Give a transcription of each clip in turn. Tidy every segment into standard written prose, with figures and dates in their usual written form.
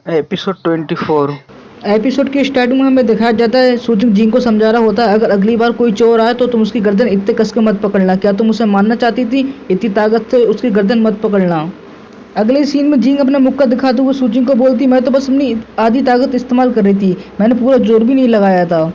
Episode 24। Episode के starting में हमें दिखाया जाता है सूजिंग जिंग को समझा रहा होता है, अगर अगली बार कोई चोर आए तो तुम उसकी गर्दन इतने कस के मत पकड़ना। क्या तुम उसे मारना चाहती थी? इतनी ताकत से उसकी गर्दन मत पकड़ना। अगले सीन में जिंग अपना मुक्का दिखाते हुए सूजिंग को बोलती, मैं तो बस अपनी आधी ताकत इस्तेमाल कर रही थी, मैंने पूरा जोर भी नहीं लगाया था।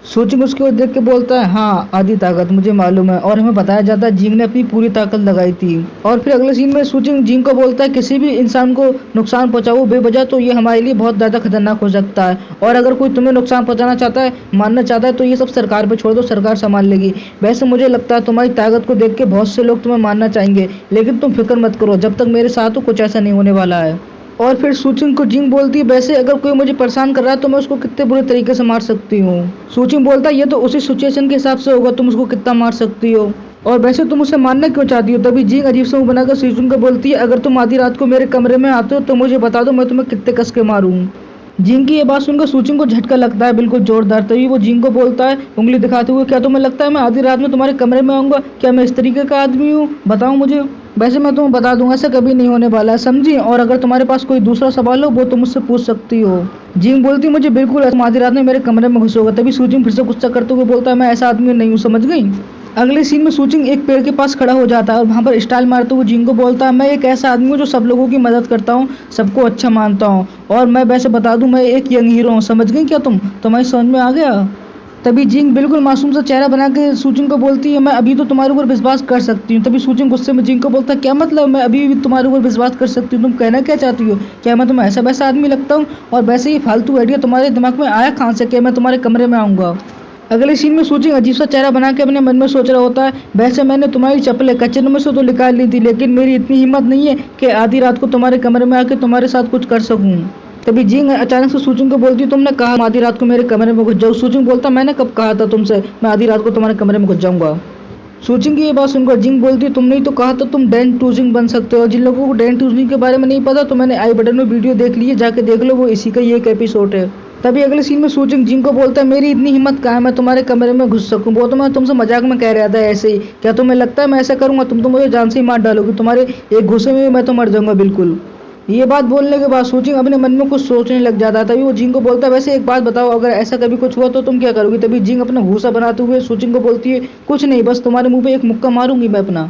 सूजिंग उसकी ओर देख के बोलता है, हाँ आधी ताकत मुझे मालूम है। और हमें बताया जाता है जिंग ने अपनी पूरी ताकत लगाई थी। और फिर अगले सीन में सूजिंग जिंग को बोलता है, किसी भी इंसान को नुकसान पहुंचाओ बेवजह तो ये हमारे लिए बहुत ज़्यादा खतरनाक हो सकता है। और अगर कोई तुम्हें नुकसान पहुंचाना चाहता है, मारना चाहता है, तो ये सब सरकार पे छोड़ दो, सरकार संभाल लेगी। वैसे मुझे लगता है तुम्हारी ताकत को देख के बहुत से लोग तुम्हें मारना चाहेंगे, लेकिन तुम फिक्र मत करो, जब तक मेरे साथ हो कुछ ऐसा नहीं होने वाला है। और फिर सूचिंग को जिंग बोलती है, वैसे अगर कोई मुझे परेशान कर रहा है तो मैं उसको कितने बुरे तरीके से मार सकती हूँ। सूचिंग बोलता है, ये तो उसी सिचुएशन के हिसाब से होगा, तुम उसको कितना मार सकती हो, और वैसे तुम उसे मारना क्यों चाहती हो। तभी जिंग अजीब सा मुंह बनाकर सूचिंग को बोलती है, अगर तुम आधी रात को मेरे कमरे में आते हो तो मुझे बता दो, मैं तुम्हें कितने कस के मारूं। जिंग की ये बात सुनकर सूचिंग को झटका लगता है बिल्कुल जोरदार। तभी वो जिंग को बोलता है उंगली दिखाते हुए, क्या तुम्हें लगता है मैं आधी रात में तुम्हारे कमरे में आऊंगा? क्या मैं इस तरीके का आदमी हूँ? बताओ मुझे। वैसे मैं तुम्हें बता दूंगा, ऐसा कभी नहीं होने वाला है, समझी? और अगर तुम्हारे पास कोई दूसरा सवाल हो वो तुम मुझसे पूछ सकती हो। जिंग बोलती, मुझे बिल्कुल तुम आधी रात में मेरे कमरे में घुसोगे। तभी सूचिंग फिर से गुस्सा करते हुए बोलता है, मैं ऐसा आदमी नहीं हूँ, समझ गई? अगले सीन में सूचिंग एक पेड़ के पास खड़ा हो जाता है और वहाँ पर स्टाइल मारते हुए जिंग को बोलता है, मैं एक ऐसा आदमी हूँ जो सब लोगों की मदद करता हूँ, सबको अच्छा मानता हूँ, और मैं वैसे बता दूँ मैं एक यंग हीरो हूँ, समझ गई क्या तुम? तुम्हारी समझ में आ गया? तभी जिंग बिल्कुल मासूम सा चेहरा बना के सूचिंग को बोलती है, मैं अभी तो तुम्हारे ऊपर विश्वास कर सकती हूँ। तभी सूचिंग गुस्से में जिंग को बोलता है, क्या मतलब मैं अभी भी तुम्हारे ऊपर विश्वास कर सकती हूँ? तुम कहना क्या चाहती हो? क्या मैं तुम्हें ऐसा वैसा आदमी लगता हूँ? और वैसे ही फालतू आइडिया तुम्हारे दिमाग में आया कहाँ से कि मैं तुम्हारे कमरे में आऊँगा? अगले सीन में सूचिंग अजीब सा चेहरा बना के अपने मन में सोच रहा होता है, वैसे मैंने तुम्हारी चप्पलें कचरे में से तो निकाल ली थी, लेकिन मेरी इतनी हिम्मत नहीं है कि आधी रात को तुम्हारे कमरे में आके तुम्हारे साथ कुछ कर सकूं। तभी जिंग अचानक से सूचिंग को बोलती, तुमने कहा आधी रात को मेरे कमरे में घुस जाओ। सूचिंग बोलता, मैंने कब कहा था तुमसे मैं आधी रात को तुम्हारे कमरे में घुस जाऊंगा? सूचिंग की ये बात सुनकर जिंग बोलती, तुमने ही तो कहा था तुम डैन टूजिंग बन सकते हो। जिन लोगों को डैन टूजिंग के बारे में नहीं पता तो मैंने आई बटन में वीडियो देख ली है, जाके देख लो, वो इसी का ही एक एपिसोड है। तभी अगले सीन में सूचिंग जिंग को बोलता है, मेरी इतनी हिम्मत कहाँ है मैं तुम्हारे कमरे में घुस सकूं? वो तो मैं तुमसे मजाक में कह रहा था ऐसे ही। क्या तुम्हें लगता है मैं ऐसा करूंगा? तुम तो मुझे जान से ही मार डालोगी, तुम्हारे एक घुसे में मैं तो मर जाऊंगा बिल्कुल। ये बात बोलने के बाद सूचिंग अपने मन में कुछ सोचने लग जाता है। तभी वो जिंग को बोलता है, वैसे एक बात बताओ, अगर ऐसा कभी कुछ हुआ तो तुम क्या करोगी? तभी जिंग अपना घूसा बनाते हुए सूचिंग को बोलती है, कुछ नहीं, बस तुम्हारे मुंह पे एक मुक्का मारूंगी मैं अपना।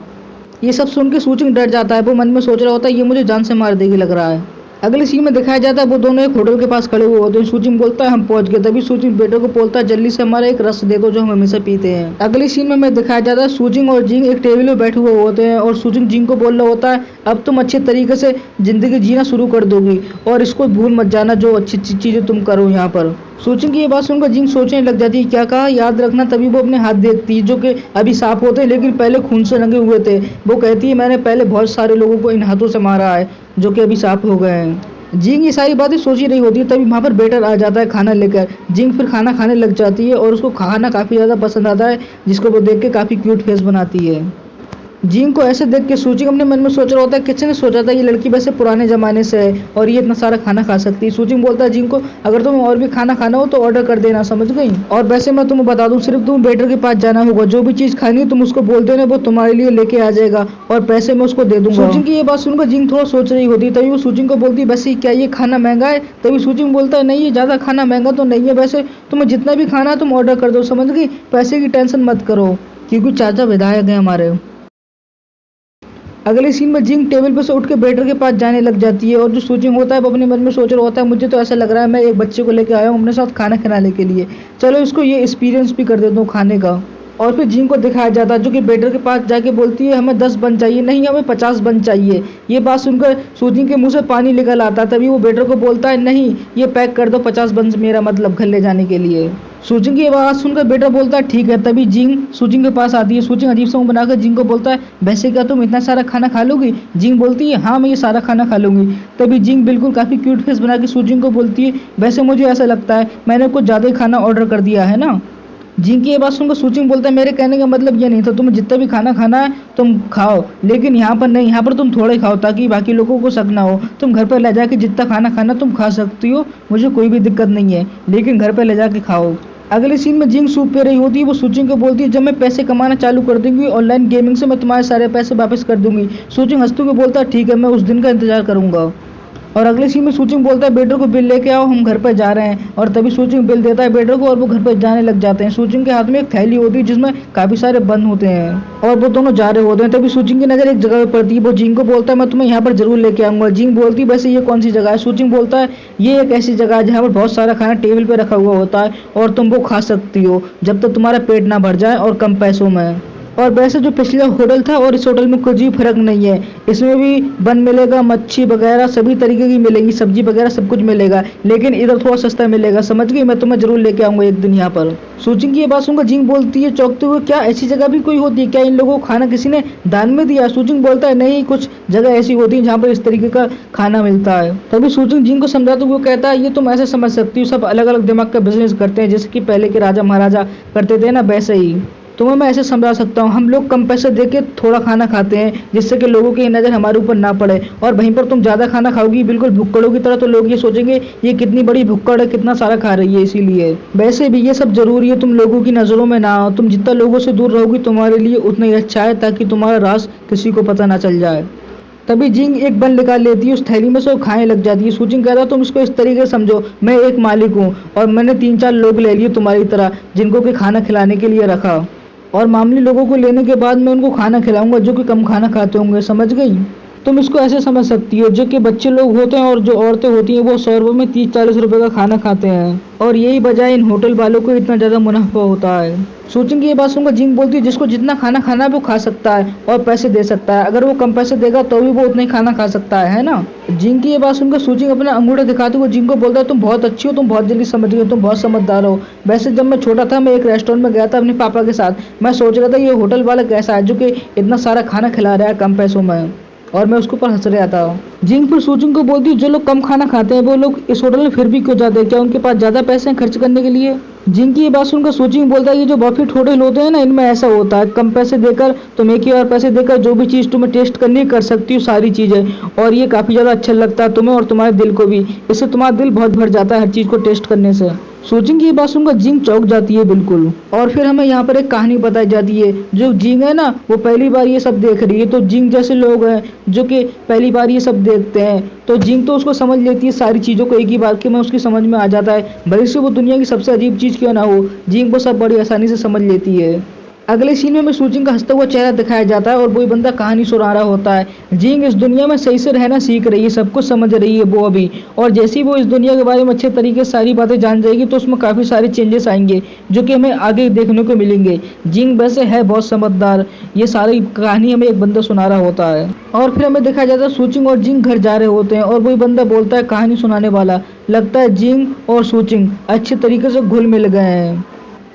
ये सब सुन के सूचिंग डर जाता है, वो मन में सोच रहा होता है ये मुझे जान से मार देगी लग रहा है। अगले सीन में दिखाया जाता है वो दोनों एक होटल के पास खड़े हुए होते हैं। सूचिंग बोलता है हम पहुंच गए। तभी सूचिंग बेटे को बोलता है, जल्दी से हमारा एक रस दे दो जो हम हमेशा पीते हैं। अगले सीन में हमें दिखाया जाता है सूचिंग और जिंग एक टेबल में बैठे हुए होते हैं और सूचिंग जिंग को बोल रहा होता है, अब तुम अच्छे तरीके से जिंदगी जीना शुरू कर दोगी और इसको भूल मत जाना जो अच्छी अच्छी चीजें तुम करो यहाँ पर। सूचिंग की ये बात सुनकर जिंग सोचने लग जाती है, क्या कहा? याद रखना। तभी वो अपने हाथ देखती है जो कि अभी साफ होते हैं लेकिन पहले खून से रंगे हुए थे। वो कहती है, मैंने पहले बहुत सारे लोगों को इन हाथों से मारा है जो कि अभी साफ हो गए हैं। जिंग ये सारी बातें सोच ही रही होती है, तभी वहाँ पर वेटर आ जाता है खाना लेकर। जिंग फिर खाना खाने लग जाती है और उसको खाना काफ़ी ज़्यादा पसंद आता है, जिसको वो देख के काफ़ी क्यूट फेस बनाती है। जिंग को ऐसे देख के सूचिंग अपने मन में सोच रहा होता है, किसने सोचा था ये लड़की वैसे पुराने ज़माने से है और ये इतना सारा खाना खा सकती है। सूचिंग बोलता है जिंग को, अगर तुम्हें और भी खाना खाना हो तो ऑर्डर कर देना, समझ गई? और वैसे मैं तुम्हें बता दूं, सिर्फ तुम वेटर के पास जाना होगा, जो भी चीज़ खानी है तुम उसको बोल देना, वो तुम्हारे लिए लेके आ जाएगा और पैसे मैं उसको दे दूंगा। सूचिंग की ये बात सुनकर जिंग थोड़ा सोच रही होती है। तभी वो सूचिंग को बोलती है, वैसे क्या ये खाना महंगा है? तभी सूचिंग बोलता है, नहीं ये ज़्यादा खाना महंगा तो नहीं है, वैसे तुम्हें जितना भी खाना है तुम ऑर्डर कर दो, समझ गई? पैसे की टेंशन मत करो, क्योंकि चाचा विधायक है हमारे। अगले सीन में जिंग टेबल पर से उठ के वेटर के पास जाने लग जाती है और जो सूचिंग होता है वो अपने मन में सोच रहा होता है, मुझे तो ऐसा लग रहा है मैं एक बच्चे को लेकर आया हूँ अपने साथ खाना खिलाने के लिए, चलो इसको ये एक्सपीरियंस भी कर देता हूँ खाने का। और फिर जिंग को दिखाया जाता है जो कि वेटर के पास जाके बोलती है, हमें 10 बन चाहिए, नहीं हमें 50 बन चाहिए। ये बात सुनकर सूचिंग के मुंह से पानी निकल आता है। तभी वो वेटर को बोलता है, नहीं ये पैक कर दो 50 बन, मेरा मतलब घर ले जाने के लिए। सूचिंग की आवाज़ सुनकर बेटा बोलता है, ठीक है। तभी जिंग सूचिंग के पास आती है। सूचिंग अजीब सा मुंह बनाकर जिंग को बोलता है, वैसे क्या तुम इतना सारा खाना खा लोगी? जिंग बोलती है, हाँ मैं ये सारा खाना खा लूंगी। तभी जिंग बिल्कुल काफ़ी क्यूट फेस बना के सूचिंग को बोलती है, वैसे मुझे ऐसा लगता है मैंने कुछ ज़्यादा ही खाना ऑर्डर कर दिया है ना। जिंग की ये बात सुनकर सूचिंग बोलता है, मेरे कहने का मतलब ये नहीं था, तुम्हें जितना भी खाना खाना है तुम खाओ, लेकिन यहाँ पर नहीं, यहाँ पर तुम थोड़ा ही खाओ ताकि बाकी लोगों को शक ना हो। तुम घर पर ले जाके जितना खाना खाना तुम खा सकती हो, मुझे कोई भी दिक्कत नहीं है, लेकिन घर पर ले जाके खाओ। अगले सीन में जिंग सूप पी रही होती है। वो सूचिंग को बोलती है, जब मैं पैसे कमाना चालू कर दूंगी ऑनलाइन गेमिंग से मैं तुम्हारे सारे पैसे वापस कर दूंगी। सूचिंग हंसते हुए बोलता है, ठीक है मैं उस दिन का इंतजार करूंगा। और अगले सीन में सूचिंग बोलता है बेटर को बिल लेके आओ, हम घर पर जा रहे हैं। और तभी सूचिंग बिल देता है बेटर को और वो घर पर जाने लग जाते हैं। सूचिंग के हाथ में एक थैली होती है जिसमें काफी सारे बंद होते हैं और वो दोनों जा रहे होते हैं। तभी सूचिंग की नजर एक जगह पर पड़ती है। वो जिंग को बोलता है मैं तुम्हें यहाँ पर जरूर लेके आऊंगा। जिंग बोलती है वैसे ये कौन सी जगह है? सूचिंग बोलता है ये एक ऐसी जगह है जहाँ पर बहुत सारा खाना टेबल पे रखा हुआ होता है और तुम वो खा सकती हो जब तक तुम्हारा पेट ना भर जाए और कम पैसों में। और वैसे जो पिछला होटल था और इस होटल में कुछ भी फर्क नहीं है, इसमें भी बन मिलेगा, मच्छी वगैरह सभी तरीके की मिलेंगी, सब्जी वगैरह सब कुछ मिलेगा, लेकिन इधर थोड़ा सस्ता मिलेगा। समझ गई? मैं तुम्हें जरूर लेके आऊंगा एक दिन यहाँ पर। सूचिंग की ये बात सुनकर जिंग बोलती है चौंकते हुए क्या ऐसी जगह भी कोई होती है? क्या इन लोगों को खाना किसी ने दान में दिया? सूचिंग बोलता है नहीं, कुछ जगह ऐसी होती है जहाँ पर इस तरीके का खाना मिलता है। तभी सूचिंग जिंग को समझाते हुए कहता है ये तुम ऐसे समझ सकती हो, सब अलग अलग दिमाग का बिजनेस करते हैं, जैसे कि पहले के राजा महाराजा करते थे ना, वैसे ही तुम्हें मैं ऐसे समझा सकता हूँ। हम लोग कम पैसे देके थोड़ा खाना खाते हैं जिससे कि लोगों की नज़र हमारे ऊपर ना पड़े, और वहीं पर तुम ज़्यादा खाना खाओगी बिल्कुल भुक्कड़ों की तरह तो लोग ये सोचेंगे ये कितनी बड़ी भुक्कड़ है, कितना सारा खा रही है। इसीलिए वैसे भी ये सब जरूरी है तुम लोगों की नज़रों में ना आओ। तुम जितना लोगों से दूर रहोगी तुम्हारे लिए उतना ही अच्छा है, ताकि तुम्हारा राज किसी को पता ना चल जाए। तभी जिंग एक बन निकाल लेती है उस थैली में से और खाने लग जाती है। सूचिंग कहता है तुम इसको इस तरीके से समझो, मैं एक मालिक हूँ और मैंने 3-4 लोग ले लिए तुम्हारी तरह जिनको कि खाना खिलाने के लिए रखा, और मामूली लोगों को लेने के बाद मैं उनको खाना खिलाऊंगा जो कि कम खाना खाते होंगे। समझ गई? तुम इसको ऐसे समझ सकती हो जो कि बच्चे लोग होते हैं और जो औरतें होती हैं वो 100 रुपये में 30-40 रुपये का खाना खाते हैं, और यही बजाय इन होटल वालों को इतना ज़्यादा मुनाफा होता है। सूचिंग की ये बात सुनकर जिंग बोलती है जिसको जितना खाना खाना है वो खा सकता है और पैसे दे सकता है, अगर वो कम पैसे देगा तो भी वो उतना ही खाना खा सकता है ना? जिंग की ये बात सुनकर सूचिंग अपना अंगूठा दिखाते हुए जिंग को बोलता है तुम बहुत अच्छी हो, तुम बहुत जल्दी समझ गई हो, तुम बहुत समझदार हो। वैसे जब मैं छोटा था मैं एक रेस्टोरेंट में गया था अपने पापा के साथ, मैं सोच रहा था ये होटल वाला कैसा है जो कि इतना सारा खाना खिला रहा है कम पैसों में, और मैं उसके ऊपर हंस रहा था। जिंग फिर सूचिंग को बोलती है जो लोग कम खाना खाते हैं वो लोग इस होटल में फिर भी क्यों जाते हैं? क्या उनके पास ज्यादा पैसे हैं खर्च करने के लिए? जिंग की ये बात सुनकर सूचिंग बोलता है ये जो बफेट होटल होते हैं ना इनमें ऐसा होता है, कम पैसे देकर तुम एक ही बार पैसे देकर जो भी चीज़ तुम्हें टेस्ट करनी कर सकती हो सारी चीज़ें, और ये काफ़ी ज़्यादा अच्छा लगता है तुम्हें और तुम्हारे दिल को भी, इससे तुम्हारा दिल बहुत भर जाता है हर चीज़ को टेस्ट करने से। सूचिंग की ये बात सुनकर जिंग चौंक जाती है बिल्कुल। और फिर हमें यहाँ पर एक कहानी बताई जाती है। जो जिंग है ना वो पहली बार ये सब देख रही है, तो जिंग जैसे लोग हैं जो कि पहली बार ये सब देखते हैं तो जिंग तो उसको समझ लेती है सारी चीज़ों को एक ही बार के में उसकी समझ में आ जाता है, भले से वो दुनिया की सबसे अजीब चीज़ क्यों ना हो, जिंग वो सब बड़ी आसानी से समझ लेती है। अगले सीन में हमें सूचिंग का हंसता हुआ चेहरा दिखाया जाता है और वही बंदा कहानी सुना रहा होता है। जिंग इस दुनिया में सही से रहना सीख रही है, सब कुछ समझ रही है वो अभी, और जैसे ही वो इस दुनिया के बारे में अच्छे तरीके से सारी बातें जान जाएगी तो उसमें काफ़ी सारे चेंजेस आएंगे जो कि हमें आगे देखने को मिलेंगे। जिंग वैसे है बहुत समझदार, ये सारी कहानी हमें एक बंदा सुना रहा होता है। और फिर हमें दिखाया जाता है सूचिंग और जिंग घर जा रहे होते हैं और वही बंदा बोलता है कहानी सुनाने वाला, लगता है जिंग और सूचिंग अच्छे तरीके से घुल मिल गए हैं।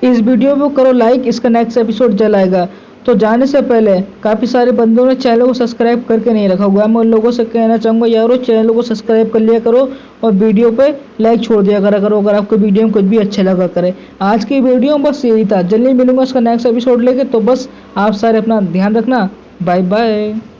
इस वीडियो को करो लाइक, इसका नेक्स्ट एपिसोड जल्द आएगा। तो जाने से पहले काफ़ी सारे बंदों ने चैनल को सब्सक्राइब करके नहीं रखा हुआ है, मैं उन लोगों से कहना चाहूँगा यारो चैनल को सब्सक्राइब कर लिया करो और वीडियो पे लाइक छोड़ दिया करो अगर आपको वीडियो में कुछ भी अच्छा लगा करे। आज की वीडियो में बस यही था, जल्दी मिलूंगा इसका नेक्स्ट एपिसोड लेके, तो बस आप सारे अपना ध्यान रखना, बाय बाय।